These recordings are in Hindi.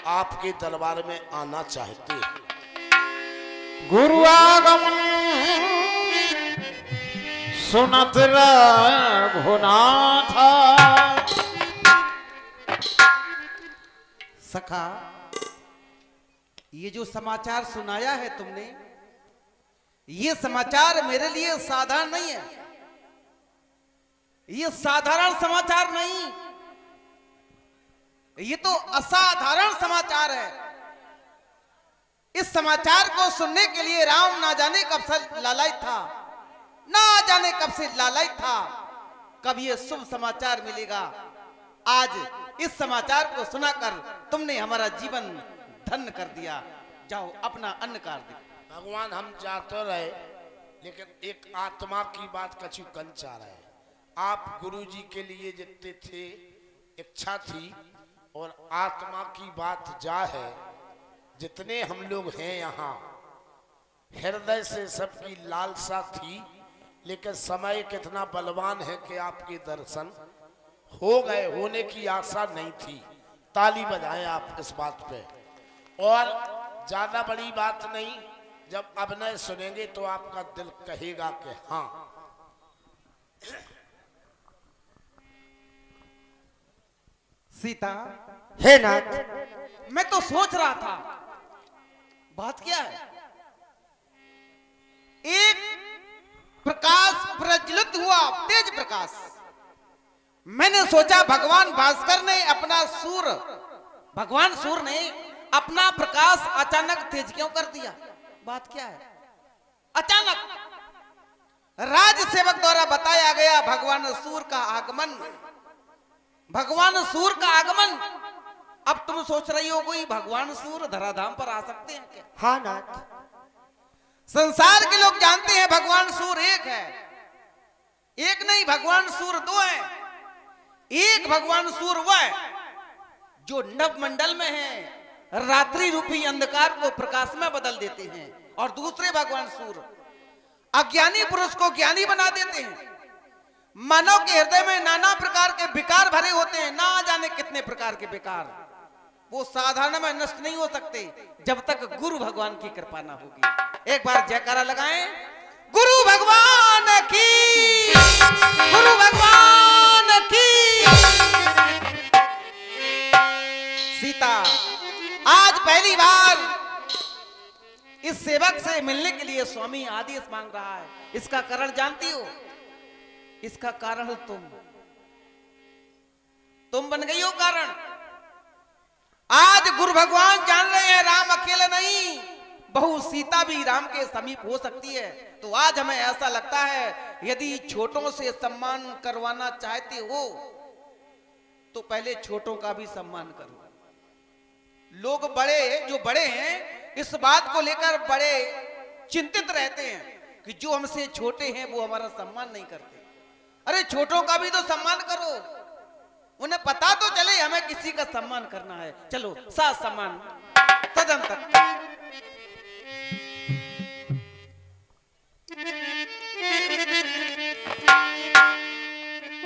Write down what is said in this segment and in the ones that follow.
आपके दरबार में आना चाहते हैं। गुरु आगमन सुनत रघुनाथ। सखा, ये जो समाचार सुनाया है तुमने, ये समाचार मेरे लिए साधारण नहीं है। ये साधारण समाचार नहीं, ये तो असाधारण समाचार है। इस समाचार को सुनने के लिए राम ना जाने कब से लालायित था, ना जाने कब से लालायित था, कब ये शुभ समाचार मिलेगा। आज इस समाचार को सुनाकर तुमने हमारा जीवन धन्य कर दिया। जाओ अपना अन्न कार दे। भगवान हम जाते रहे, लेकिन एक आत्मा की बात कछु कंचा रहे। आप गुरुजी के लिए जितने थे इच्छा थी, और आत्मा की बात जा है, जितने हम लोग हैं यहाँ, हृदय से सबकी लालसा थी, लेकिन समय कितना बलवान है कि आपके दर्शन हो गए, होने की आशा नहीं थी। ताली बजाएं आप इस बात पे। और ज्यादा बड़ी बात नहीं, जब अभिनय सुनेंगे तो आपका दिल कहेगा कि हाँ। सीता, हे नाथ, मैं तो सोच रहा था, बात क्या है? एक प्रकाश प्रज्वलित हुआ, तेज प्रकाश। मैंने सोचा भगवान भास्कर ने अपना भगवान सूर्य ने अपना प्रकाश अचानक तेज क्यों कर दिया? बात क्या है? अचानक राज सेवक द्वारा बताया गया भगवान सूर्य का आगमन, भगवान सूर्य का आगमन। अब तुम सोच रही हो कोई भगवान सूर्य धराधाम पर आ सकते हैं क्या? हाँ नाथ, संसार के लोग जानते हैं भगवान सूर्य एक है, एक नहीं भगवान सूर्य दो है। एक भगवान सूर्य वह है जो नवमंडल में है, रात्रि रूपी अंधकार को प्रकाश में बदल देते हैं, और दूसरे भगवान सूर्य अज्ञानी पुरुष को ज्ञानी बना देते हैं। मानव के हृदय में नाना प्रकार के विकार भरे होते हैं, ना जाने कितने प्रकार के विकार, वो साधारण में नष्ट नहीं हो सकते जब तक गुरु भगवान की कृपा ना होगी। एक बार जयकारा लगाएं, गुरु भगवान की, गुरु भगवान की। सीता आज पहली बार इस सेवक से मिलने के लिए स्वामी आदेश मांग रहा है। इसका कारण जानती हो? इसका कारण तुम बन गई हो कारण। आज गुरु भगवान जान रहे हैं राम अकेले नहीं, बहु सीता भी राम के समीप हो सकती है। तो आज हमें ऐसा लगता है यदि छोटों से सम्मान करवाना चाहते हो तो पहले छोटों का भी सम्मान करो। लोग जो बड़े हैं इस बात को लेकर बड़े चिंतित रहते हैं कि जो हमसे छोटे हैं वो हमारा सम्मान नहीं करते। अरे छोटों का भी तो सम्मान करो, उन्हें पता तो चले हमें किसी का सम्मान करना है। चलो साथ सम्मान सदन तक।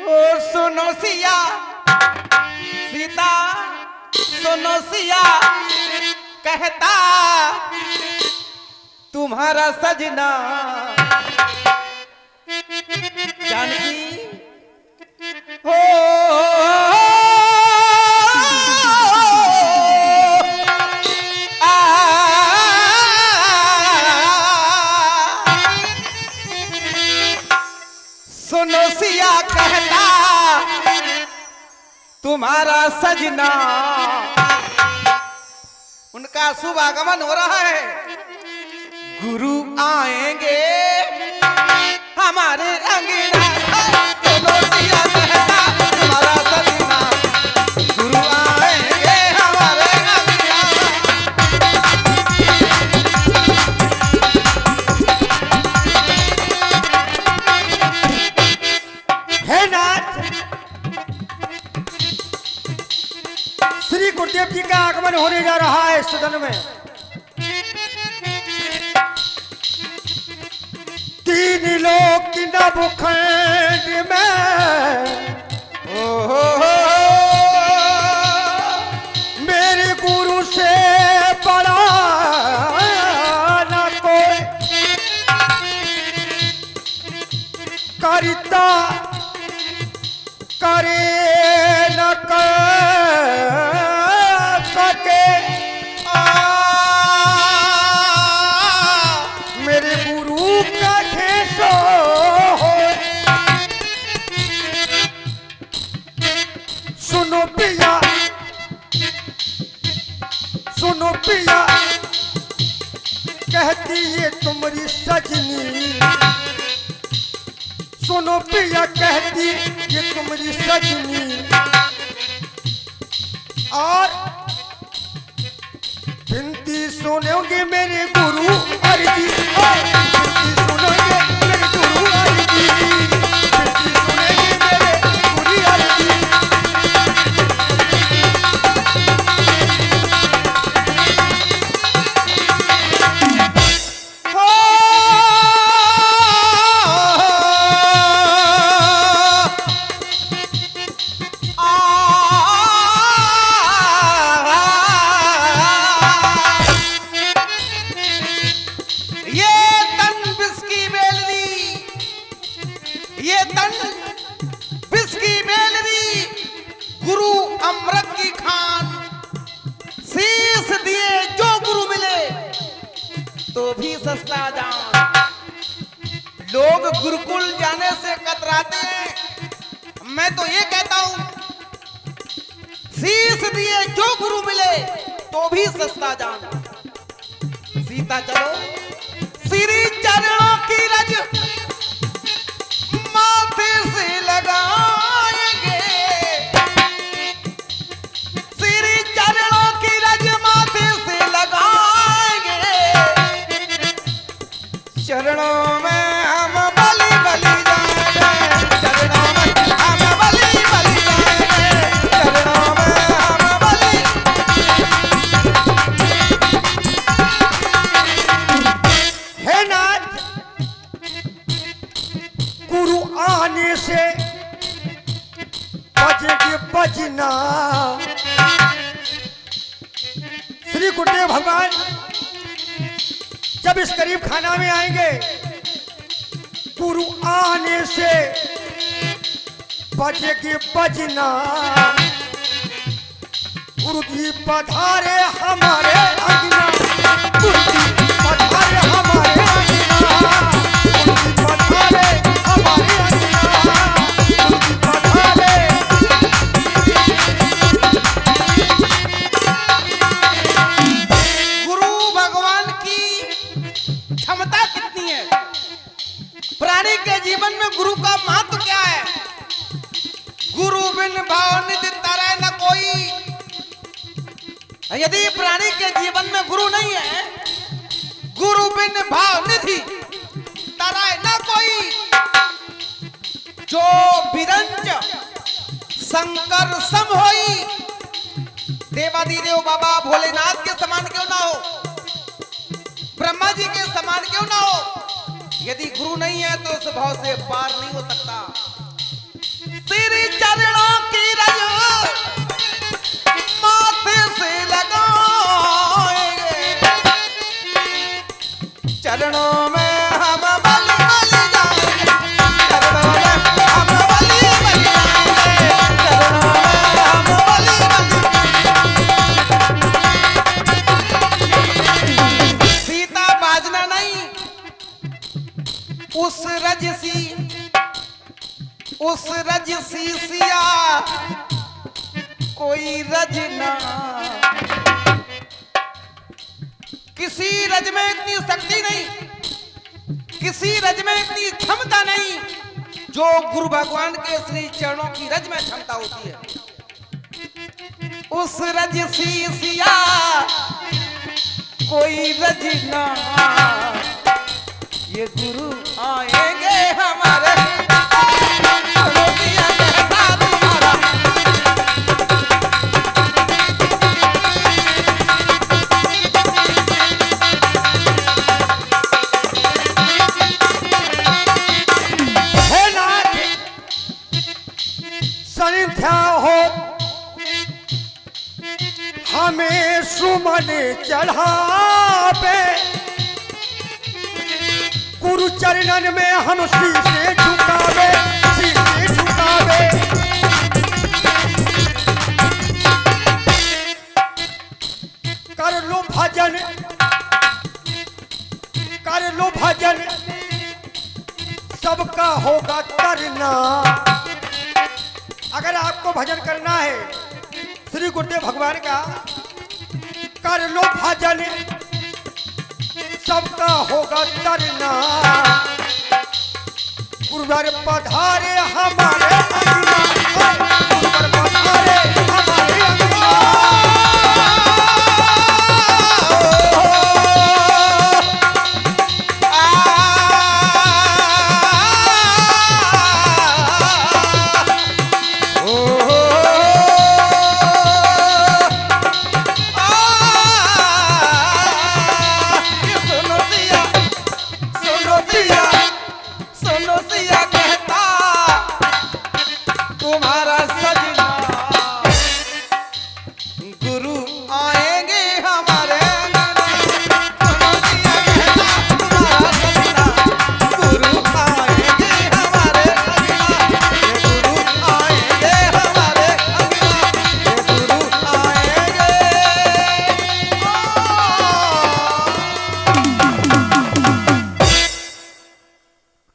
ओ सुनो सिया, सीता सुनो सिया, कहता तुम्हारा सजना जानकी हो। सुनो सिया कहता तुम्हारा सजना, उनका शुभ आगमन हो रहा है। गुरु आएंगे हमारे अंगना, सुनो सिया कहता तुम्हारा सजना, गुरु आएंगे हमारे अंगना। हे नाथ, श्री गुरुदेव जी का आगमन होने जा रहा है सदन में। तीन लोग की नभखंड में, मेरे गुरु सुनो पिया कहती ये तुम्हारी सजनी, सुनो पिया कहती ये तुम्हारी सजनी, और विनती सुनोगे मेरे गुरु अर्जी, विनती सुनोगे मेरे गुरु अर्जी, विनती सुनोगे मेरे गुरु अर्जी। सस्ता दाम। लोग गुरुकुल जाने से कतराते हैं, मैं तो ये कहता हूं शीश दिए जो गुरु मिले तो भी सस्ता जान। सीता चलो श्री चरणों की रज माथे से लगाएंगे, श्री चरणों की रज माथे से लगाएंगे, चरणों में हम बलि बलि जाएंगे, चरणों में हम बलि बलि जाएंगे, चरणों में हम बलि। हे नाथ, गुरु आने से बजेगी बजना। श्री गुरुदेव भगवान जब इस करीब खाना में आएंगे, गुरु आने से बजेगी बजना। गुरु जी पधारे हमारे अंगना, गुरु जी पधारे हमारे अंगना, गुरु जी पधारे हमारे अंगना, गुरु जी पधारे। गुरु भगवान की क्षमता कितनी है, प्राणी के जीवन में गुरु का महत्व क्या है। गुरु बिन भाव निधि तरह न कोई। यदि प्राणी के जीवन में गुरु नहीं है, गुरु बिन भाव निधि तरह न कोई। जो बिरंज शंकर सम होई, देवादिदेव बाबा भोलेनाथ के समान क्यों ना हो, ब्रह्मा जी के समान क्यों ना हो, यदि गुरु नहीं है तो उस भाव से पार नहीं हो सकता। तेरे चरणों की रज माथे से लगाएंगे, चरणों में हम बलि बलि जाएंगे, चरणों में हम बलि बलि जाएंगे, चरणों में हम बलि बलि। सीता बाजना नहीं, उस रज सी सिया कोई रज ना। किसी रज में इतनी शक्ति नहीं, किसी रज में इतनी क्षमता नहीं जो गुरु भगवान के श्री चरणों की रज में क्षमता होती है। उस रज सी सिया कोई रज ना, ये गुरु आएंगे हमारे। संध्या हो हमें सुमन चढ़ावे, गुरु चरणन में हम शीशे झुकावे, शीशे झुकावे। कर लो भजन, कर लो भजन, सबका होगा करना। अगर आपको भजन करना है श्री गुरुदेव भगवान का, कर लो भजन सबका होगा तरना। गुरुवर पधारे हमारे अंगना, गुरुवर पधारे हमारे अंगना।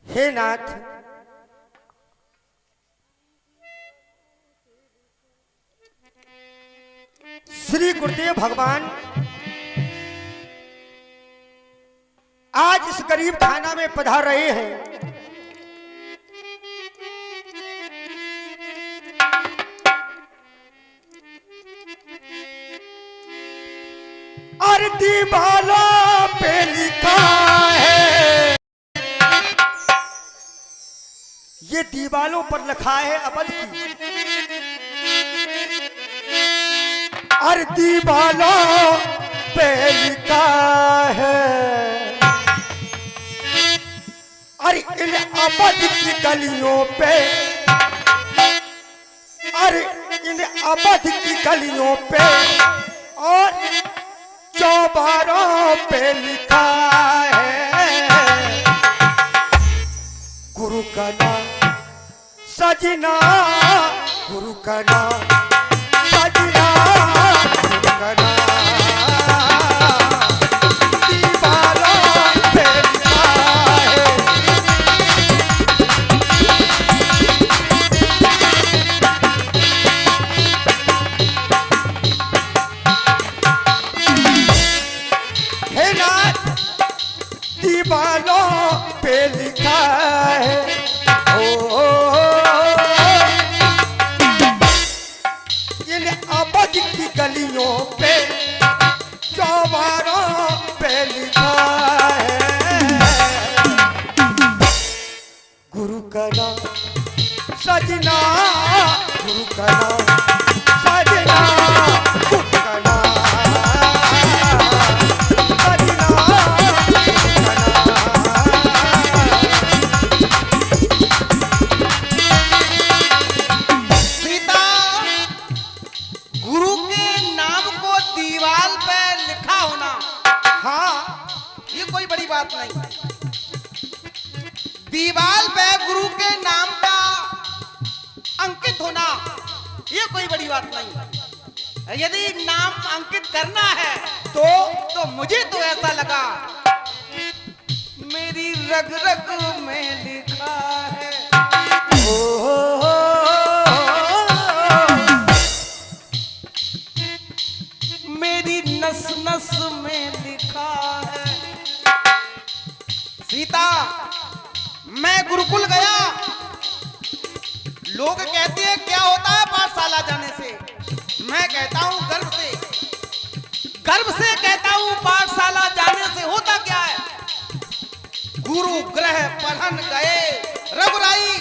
हे नाथ, श्री गुरुदेव भगवान आज इस गरीब खाना में पधार रहे हैं। और दीवालों पे लिखा है, ये दीवालों पर लिखा है अवध की। और दीवालों पे लिखा है, और इन अवध की गलियों पे, और इन अवध की गलियों पे और चौबारों पे लिखा है, गुरु का नाम सजना, गुरु का नाम सजना, गुरु का नाम दीवारों पे लिखा है। हे नाथ, दीवारों पे लिखा है, इन अवध की गलियों पे चौबारों पे लिखा है, गुरु का नाम सजना, गुरु का नाम सजना, गुरु का नाम सजना, गुरु का गुरु के नाम को दीवार पे लिखा होना, हाँ ये कोई बड़ी बात नहीं। दीवार पे गुरु के नाम का अंकित होना, ये कोई बड़ी बात नहीं। यदि नाम अंकित करना है तो मुझे तो ऐसा लगा मेरी रग रग में लिखा है, मेरी नस नस में लिखा है। सीता, मैं गुरुकुल गया, लोग कहते हैं क्या होता है पाठशाला जाने से, मैं कहता हूं गर्व से, गर्व से कहता हूं पाठशाला जाने से होता क्या है। गुरु ग्रह पढ़न गए रघुराई,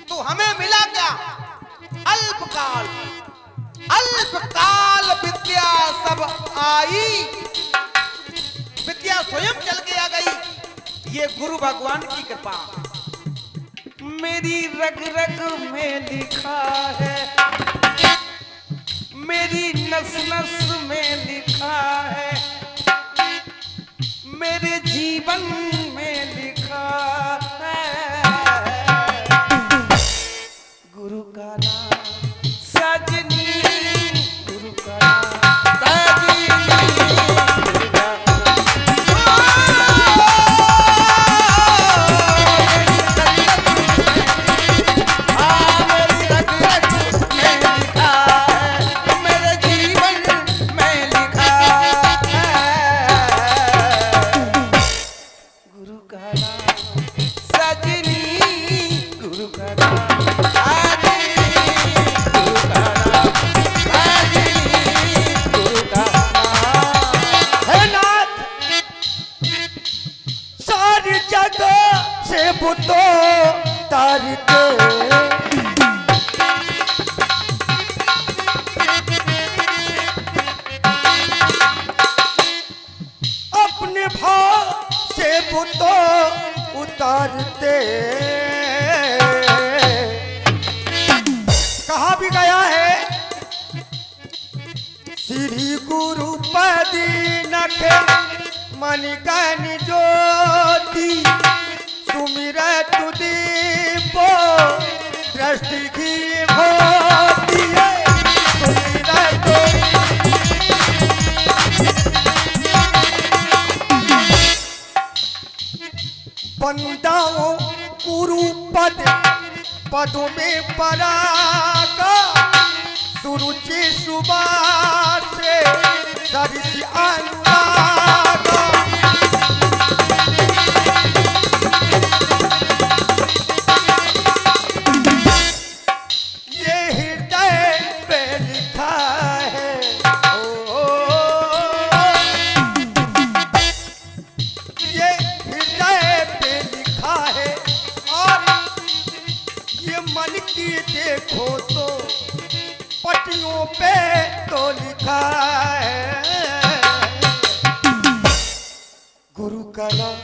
तो हमें मिला क्या? अल्पकाल, अल्पकाल विद्या सब आई, विद्या स्वयं चल के आ गई। ये गुरु भगवान की कृपा। मेरी रग रग में लिखा है, मेरी नस नस में लिखा है, मेरे जीवन में लिखा है, गुरु का नाम सजनी, गुरु का नाम सजनी, में लिखा है, मेरे जीवन में लिखा है। से बुतो तारते अपने भाव से बुतो उतारते कहा भी गया है श्री गुरु पदीनखे मन गन ज्योति सुमिर तुदीपो दृष्टि की भोति सुमिर तो बंदाओं गुरु पद पदों में परागा सुरुचि सुबास से सरिस अनुरागा ये हृदय पे लिखा है ये हृदय पे लिखा है और ये मन की देखो तो पटियों पे तो लिखा है गुरु का नाम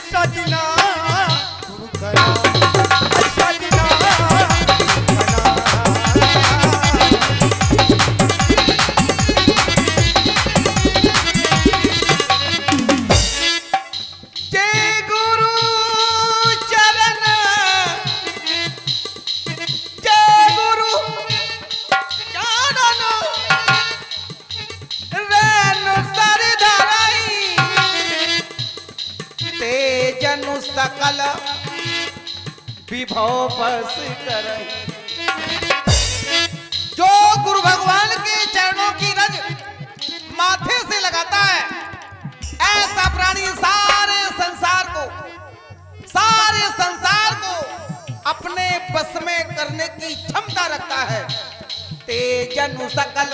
सजना गुरु का नाम सजना जय गुरु चरण जय गुरु चरण रेणु सर धराई तेजनु सकल विभव बस करई जो गुरु भगवान के चरणों की रज माथे से लगाता है ऐसा प्राणी सारे संसार को अपने बस में करने की क्षमता रखता है तेजनु सकल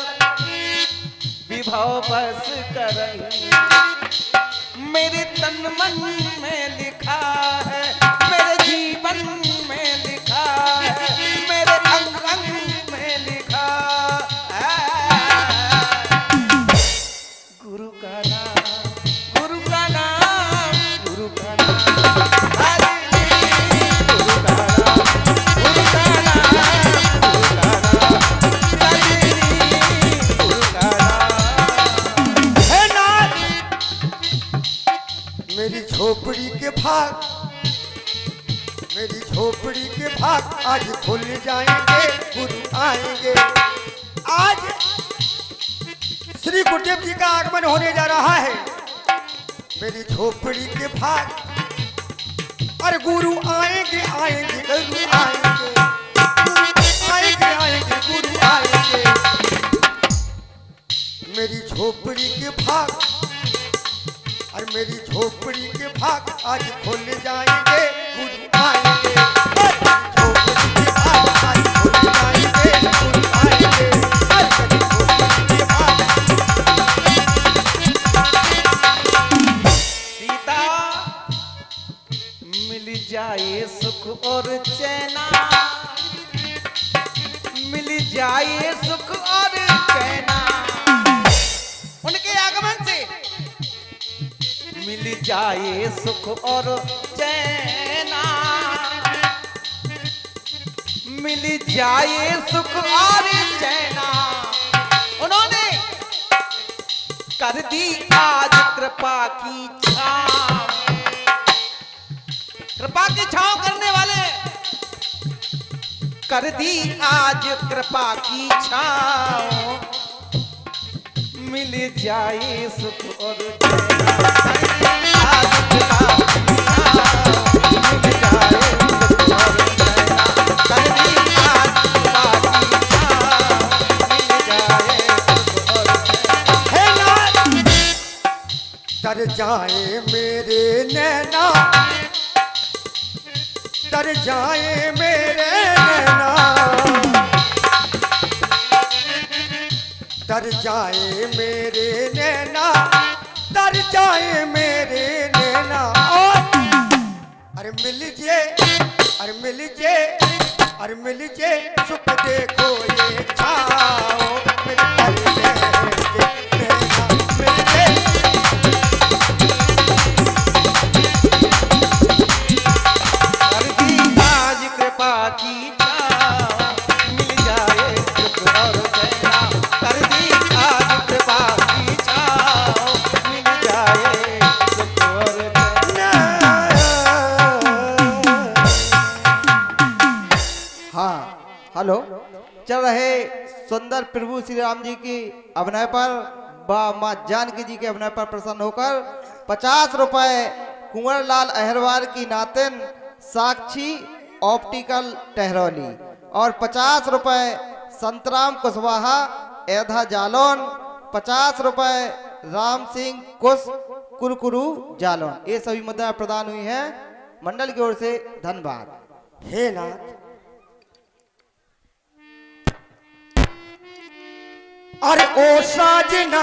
विभव बस करई मेरे तन मन में लिखा है मेरे जीवन में लिखा है मेरे अंग अंग में लिखा है गुरु का नाम गुरु का नाम गुरु का नाम हरे गुरु का नाम गुरु का नाम गुरु का नाम हरे गुरु का नाम है नाथ मेरी झोपड़ी के भाग आज खुल जाएंगे गुरु आएंगे आज श्री गुरुदेव जी का आगमन होने जा रहा है मेरी झोपड़ी के भाग और गुरु आएंगे आएंगे गुरु आएंगे आएंगे आएंगे गुरु आएंगे मेरी झोपड़ी के भाग और मेरी झोपड़ी के भाग आज खुल जाएंगे गुरु आएंगे झोपड़ी के भाग आज खुल जाएंगे गुरु आएंगे आज मेरी झोपड़ी के भाग सीता मिल जाए सुख और चैना मिल जाए सुख और चैना उनके आगमन से मिल जाए सुख और चैना मिल जाए सुख और चैना उन्होंने कर दी आज कृपा की छांव कृपा की छांव करने वाले कर दी आज कृपा की छांव मिल जाए सुख और चैन आज कृपा की छांव मिल जाए सुख और चैन कर दी आज कृपा की छांव मिल जाए सुख और चैन है नाथ तर जाए मेरे नैना तर जाए मेरे नैना तर जाए मेरे नैना तर जाए मेरे नैना अरे मिल जे, अरे मिल जे, अरे मिल जे सुख देखो ये छाओ मिल जे, कर दी आज कृपा की छाँव, मिल जाए सुख और चैना। कर दी आज कृपा की छाँव, मिल जाए सुख और चैना। हाँ हेलो, चल रहे सुंदर प्रभु श्री राम जी की अभिनय पर व माँ जानकी जी के अभिनय पर प्रसन्न होकर 50 रुपए कुंवर लाल अहरवार की नातिन साक्षी ऑप्टिकल टहरौली और 50 रुपए संतराम कुशवाहा एधा जालौन, 50 रुपए राम सिंह कुश कुरकुरु जालौन, ये सभी मुद्रा प्रदान हुई है मंडल की ओर से। धन्यवाद। हे नाथ, अरे ओ साजना